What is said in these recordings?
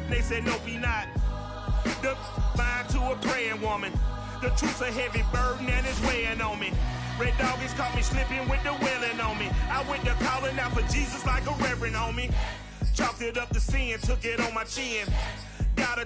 They said, no, be not. The mind to a praying woman. The truth's a heavy burden and it's weighing on me. Red doggies caught me slipping with the wailing on me. I went to calling out for Jesus like a reverend on me. Chalked it up to sin, took it on my chin. Got a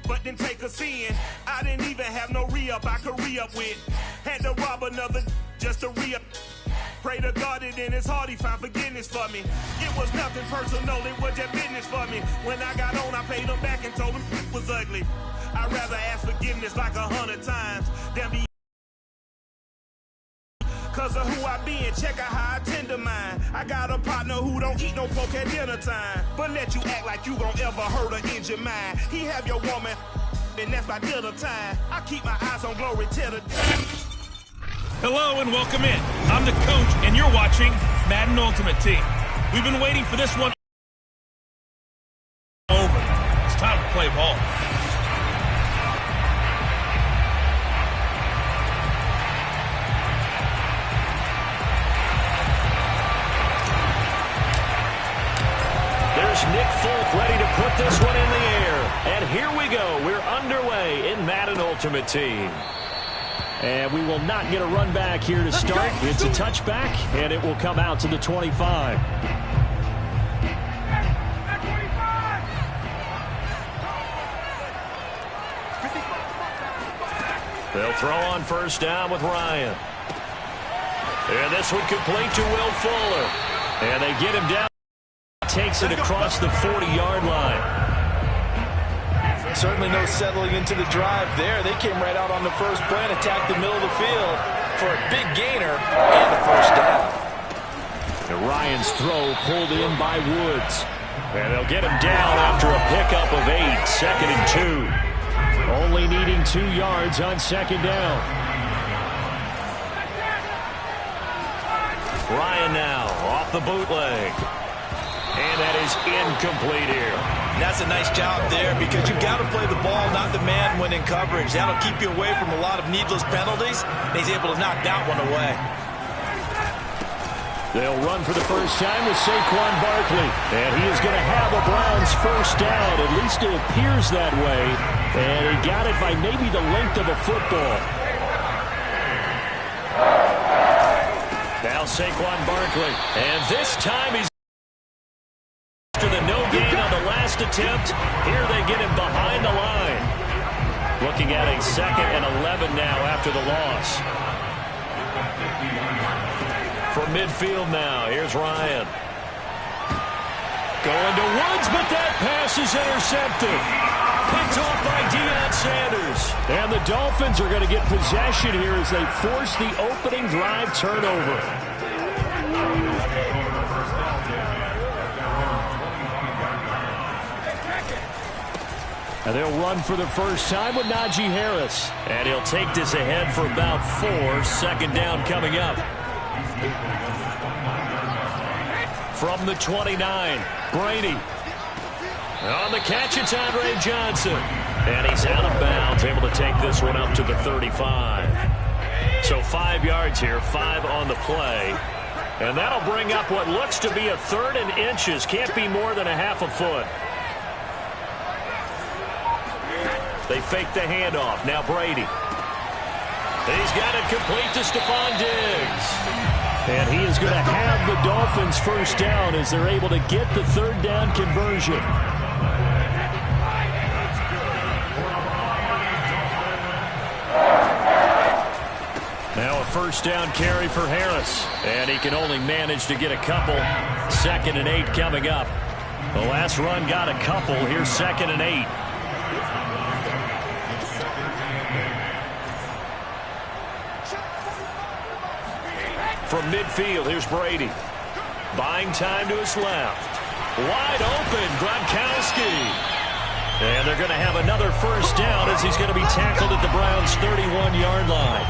but then take a sin. I didn't even have no re-up I could re-up with. Had to rob another just to re-up. Pray to God that in his heart he found forgiveness for me. It was nothing personal, it was just business for me. When I got on, I paid him back and told him it was ugly. I'd rather ask forgiveness like 100 times than be cause of who I be and check out how I tend to mine. I got a partner who don't eat no pork at dinner time, but let you act like you gon' ever hurt or injure mine. He have your woman, and that's by dinner time. I keep my eyes on glory till the Hello and welcome in. I'm the coach and you're watching Madden Ultimate Team. We've been waiting for this one over. It's time to play ball. There's Nick Folk ready to put this one in the air. And here we go. We're underway in Madden Ultimate Team. And we will not get a run back here to start. It's a touchback, and it will come out to the 25. They'll throw on first down with Ryan. And this one complete to Will Fuller. And they get him down. Takes it across the 40-yard line. Certainly no settling into the drive there. They came right out on the first play and attacked the middle of the field for a big gainer and a first down. And Ryan's throw pulled in by Woods. And they'll get him down after a pickup of 8, 2nd and 2. Only needing 2 yards on second down. Ryan now off the bootleg. And that is incomplete here. That's a nice job there because you've got to play the ball, not the man when in coverage. That'll keep you away from a lot of needless penalties. And he's able to knock that one away. They'll run for the first time with Saquon Barkley. And he is going to have a Browns first down. At least it appears that way. And he got it by maybe the length of a football. Now Saquon Barkley. And this time he's after the no gain on the last attempt. Here they get him behind the line. Looking at a 2nd and 11 now after the loss. From midfield now, here's Ryan. Going to Woods, but that pass is intercepted. Picked off by Deion Sanders. And the Dolphins are going to get possession here as they force the opening drive turnover. And they'll run for the first time with Najee Harris. And he'll take this ahead for about 4. 2nd down coming up. From the 29, Brady. On the catch, it's Andre Johnson. And he's out of bounds, able to take this one up to the 35. So 5 yards here, 5 on the play. And that'll bring up what looks to be a 3rd and inches. Can't be more than a half a foot. They fake the handoff. Now Brady. He's got it complete to Stephon Diggs. And he is going to have the Dolphins first down as they're able to get the 3rd down conversion. Now a first down carry for Harris. And he can only manage to get a couple. 2nd and 8 coming up. The last run got a couple. Here's 2nd and 8. From midfield, here's Brady. Buying time to his left. Wide open, Gronkowski. And they're going to have another first down as he's going to be tackled at the Browns' 31-yard line.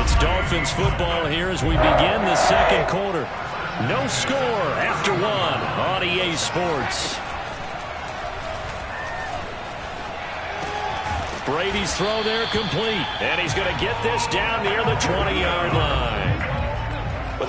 It's Dolphins football here as we begin the 2nd quarter. No score after 1 on EA Sports. Brady's throw there complete. And he's going to get this down near the 20-yard line.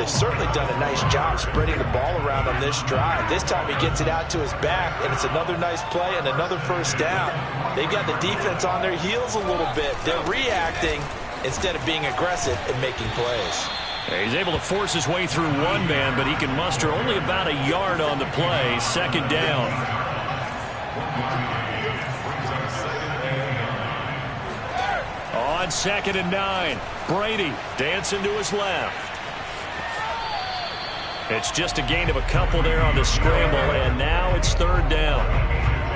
they've certainly done a nice job spreading the ball around on this drive. This time he gets it out to his back, and it's another nice play and another first down. They've got the defense on their heels a little bit. They're reacting instead of being aggressive and making plays. He's able to force his way through one man, but he can muster only about a yard on the play. Second down. On 2nd and 9, Brady dancing to his left. It's just a gain of a couple there on the scramble, and now it's 3rd down.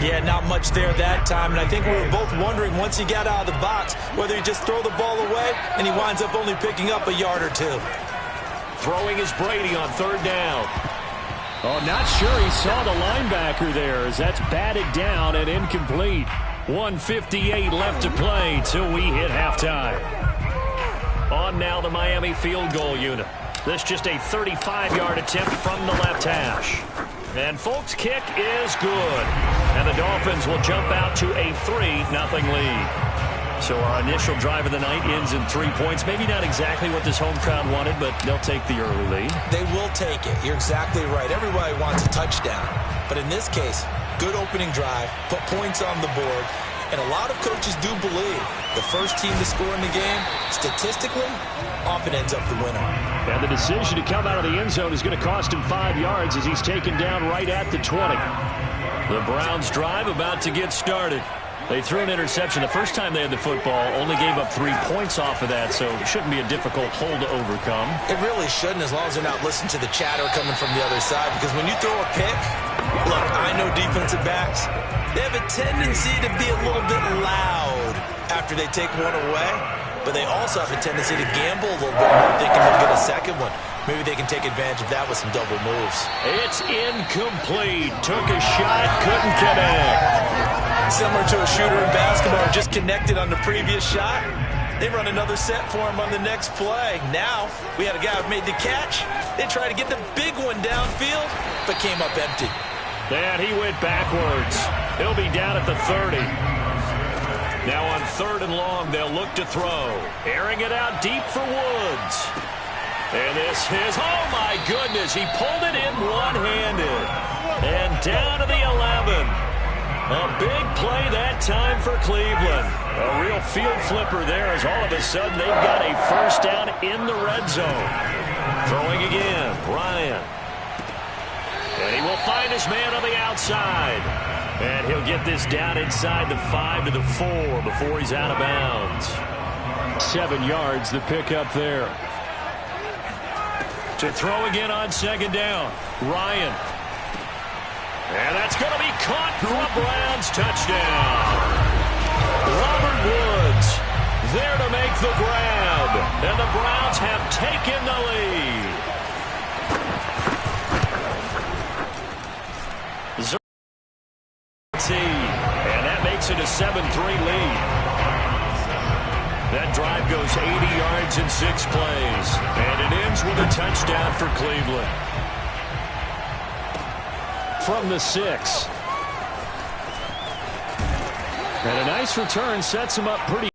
Yeah, not much there that time, and I think we were both wondering once he got out of the box whether he just throw the ball away, and he winds up only picking up a yard or two. Throwing is Brady on 3rd down. Oh, not sure he saw the linebacker there as that's batted down and incomplete. 1:58 left to play till we hit halftime. On now the Miami field goal unit. This just a 35-yard attempt from the left hash. And Folk's kick is good. And the Dolphins will jump out to a 3-0 lead. So our initial drive of the night ends in 3 points. Maybe not exactly what this home crowd wanted, but they'll take the early lead. They will take it. You're exactly right. Everybody wants a touchdown. But in this case, good opening drive, put points on the board, and a lot of coaches do believe the first team to score in the game, statistically, often ends up the winner. And the decision to come out of the end zone is going to cost him 5 yards as he's taken down right at the 20. The Browns drive about to get started. They threw an interception the first time they had the football, only gave up 3 points off of that, so it shouldn't be a difficult hole to overcome. It really shouldn't, as long as they're not listening to the chatter coming from the other side, because when you throw a pick, look, I know defensive backs, they have a tendency to be a little bit loud after they take one away, but they also have a tendency to gamble a little bit more, thinking they'll get a second one. Maybe they can take advantage of that with some double moves. It's incomplete. Took a shot, couldn't connect. Similar to a shooter in basketball, just connected on the previous shot. They run another set for him on the next play. Now, we had a guy who made the catch. They tried to get the big one downfield, but came up empty. And he went backwards. He'll be down at the 30. Now on 3rd and long, they'll look to throw. Airing it out deep for Woods. And this is, oh my goodness, he pulled it in one-handed. And down to the 11. A big play that time for Cleveland. A real field flipper there as all of a sudden they've got a first down in the red zone. Throwing again, Ryan. And he will find his man on the outside. And he'll get this down inside the 5 to the 4 before he's out of bounds. 7 yards, the pickup there. To throw again on 2nd down, Ryan. And that's going to be caught for a Browns touchdown. Robert Woods there to make the grab. And the Browns have taken the lead. And that makes it a 7-3 lead. That drive goes 80 yards in 6 plays. And it ends with a touchdown for Cleveland. From the 6. And a nice return sets him up pretty.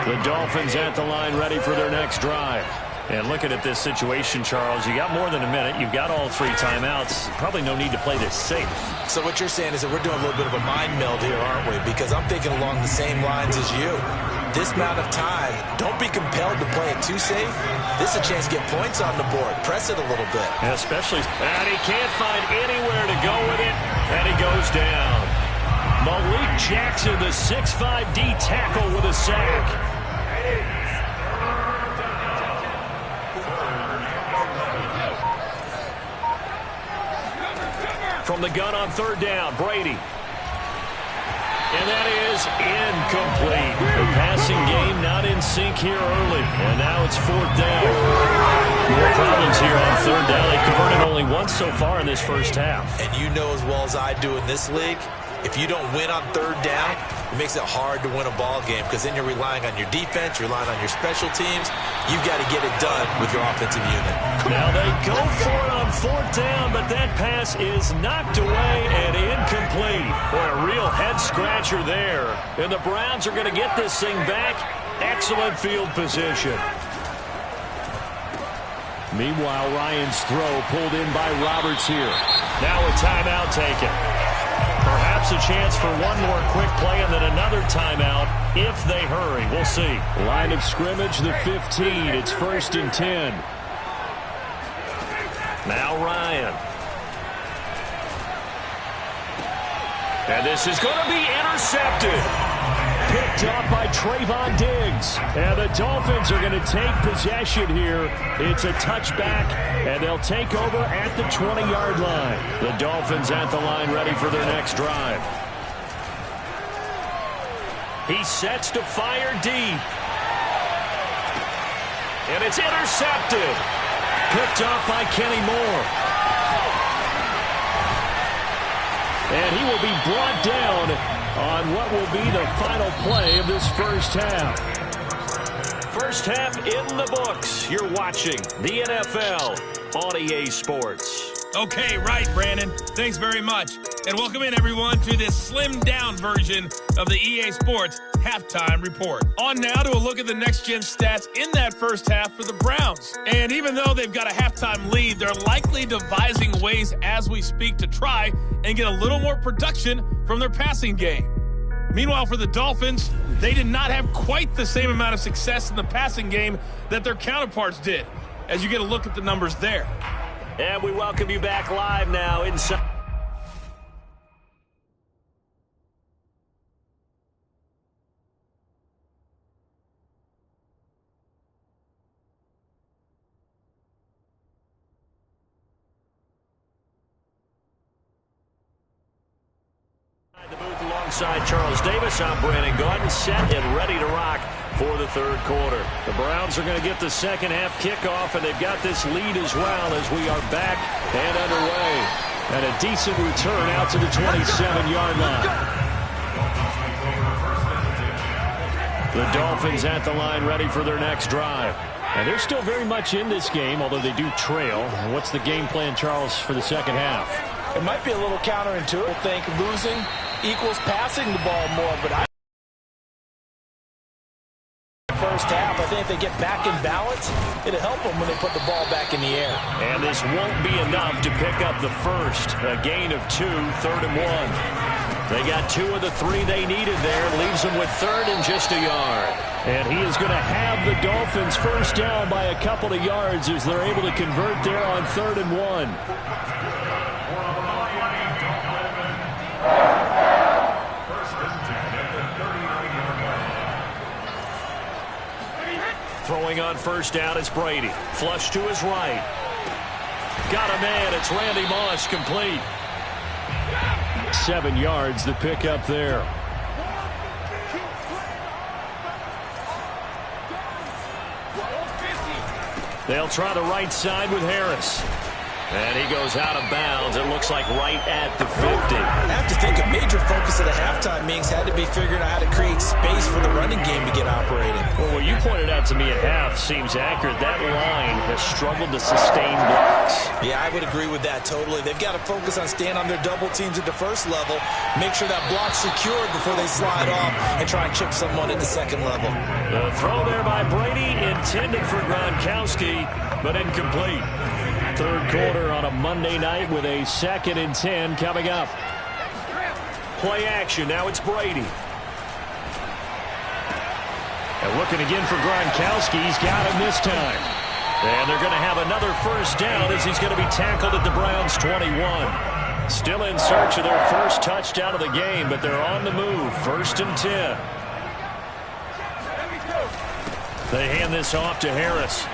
The Dolphins at the line ready for their next drive. And looking at this situation, Charles, you got more than a minute. You've got all 3 timeouts. Probably no need to play this safe. So what you're saying is that we're doing a little bit of a mind meld here, aren't we? Because I'm thinking along the same lines as you. This amount of time, don't be compelled to play it too safe. This is a chance to get points on the board. Press it a little bit. Yeah, especially. And he can't find anywhere to go with it. And he goes down. Malik Jackson, the 6'5" D tackle with a sack. From the gun on 3rd down, Brady. And that is incomplete. The passing game not in sync here early. And now it's 4th down. More problems here on 3rd down. They've converted only once so far in this first half. And you know as well as I do in this league, If you don't win on third down, it makes it hard to win a ball game because then you're relying on your defense, you're relying on your special teams. You've got to get it done with your offensive unit. Now they go for it on fourth down, but that pass is knocked away and incomplete. Boy, a real head-scratcher there. And the Browns are going to get this thing back. Excellent field position. Meanwhile, Ryan's throw pulled in by Roberts here. Now a timeout taken. Perhaps a chance for one more quick play and then another timeout if they hurry. We'll see. Line of scrimmage, the 15. It's 1st and 10. Now Ryan. And this is going to be intercepted. Picked up by Trayvon Diggs. And the Dolphins are going to take possession here. It's a touchback, and they'll take over at the 20-yard line. The Dolphins at the line ready for their next drive. He sets to fire deep. And it's intercepted. Picked off by Kenny Moore. And he will be brought down on what will be the final play of this first half. First half in the books. You're watching the NFL on EA Sports. Okay, right, Brandon. Thanks very much. And welcome in, everyone, to this slimmed-down version of the EA Sports Halftime Report. On now to a look at the next-gen stats in that first half for the Browns. And even though they've got a halftime lead, they're likely devising ways as we speak to try and get a little more production from their passing game. Meanwhile, for the Dolphins, they did not have quite the same amount of success in the passing game that their counterparts did, as you get a look at the numbers there. And we welcome you back live now inside. The booth alongside Charles Davis. I'm Brandon Gaudin, set and ready to rock for the third quarter. The Browns are going to get the second half kickoff, and they've got this lead as well as we are back and underway. And a decent return out to the 27-yard line. The Dolphins at the line ready for their next drive. And they're still very much in this game, although they do trail. What's the game plan, Charles, for the second half? It might be a little counterintuitive. I think losing equals passing the ball more, but first half, I think if they get back in balance, it'll help them when they put the ball back in the air. And this won't be enough to pick up the first. A gain of 2, 3rd and 1. They got 2 of the 3 they needed there. Leaves them with 3rd and just a yard. And he is going to have the Dolphins first down by a couple of yards as they're able to convert there on 3rd and 1. Throwing on first down, it's Brady. Flush to his right. Got a man. It's Randy Moss, complete. 7 yards, the pickup there. They'll try the right side with Harris. And he goes out of bounds. It looks like right at the 50. I have to think a major focus of the halftime meetings had to be figuring out how to create space for the running game to get operating. Well, what you pointed out to me at half seems accurate. That line has struggled to sustain blocks. Yeah, I would agree with that totally. They've got to focus on staying on their double teams at the first level, make sure that block's secured before they slide off and try and chip someone at the second level. The throw there by Brady, intended for Gronkowski, but incomplete. Third quarter on a Monday night with a 2nd and 10 coming up. Play action. Now it's Brady. And looking again for Gronkowski. He's got him this time. And they're going to have another first down as he's going to be tackled at the Browns' 21. Still in search of their first touchdown of the game, but they're on the move. 1st and 10. They hand this off to Harris.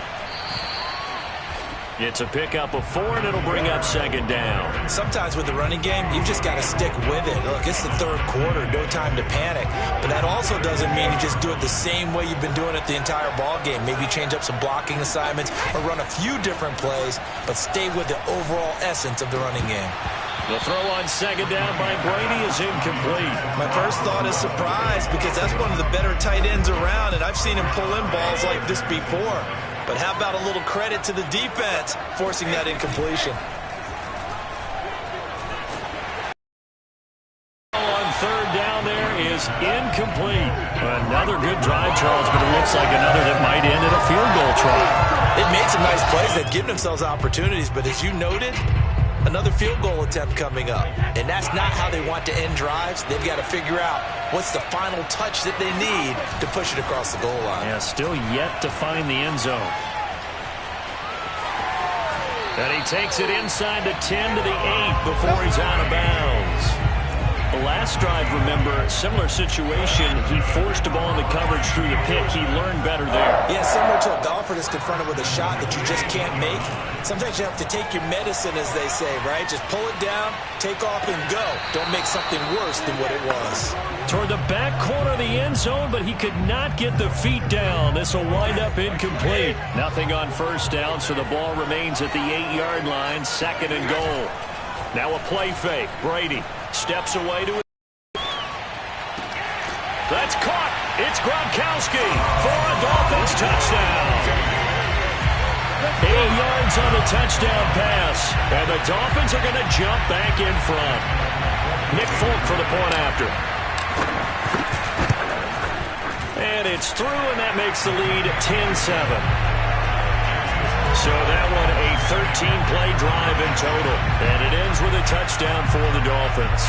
It's a pickup of 4, and it'll bring up 2nd down. Sometimes with the running game, you've just got to stick with it. Look, it's the third quarter, no time to panic. But that also doesn't mean you just do it the same way you've been doing it the entire ball game. Maybe change up some blocking assignments or run a few different plays, but stay with the overall essence of the running game. The throw on second down by Brady is incomplete. My first thought is surprise because that's one of the better tight ends around, and I've seen him pull in balls like this before. But how about a little credit to the defense forcing that incompletion? On third down there is incomplete. Another good drive, Charles, but it looks like another that might end in a field goal try. They've made some nice plays. They've given themselves opportunities, but as you noted, another field goal attempt coming up. And that's not how they want to end drives. They've got to figure out what's the final touch that they need to push it across the goal line. Yeah, still yet to find the end zone. And he takes it inside the 10 to the 8 before he's out of bounds. The last drive, remember, similar situation. He forced a ball in the coverage through the pick. He learned better there. Yeah, similar to a golfer that's confronted with a shot that you just can't make. Sometimes you have to take your medicine, as they say, right? Just pull it down, take off, and go. Don't make something worse than what it was. Toward the back corner of the end zone, but he could not get the feet down. This will wind up incomplete. Nothing on first down, so the ball remains at the 8-yard line, second and goal. Now a play fake. Brady steps away to it. That's caught. It's Gronkowski for a Dolphins touchdown. 8 yards on the touchdown pass. And the Dolphins are going to jump back in front. Nick Folk for the point after. And it's through, and that makes the lead 10-7. So that one a 13-play drive in total. And it ends with a touchdown for the Dolphins.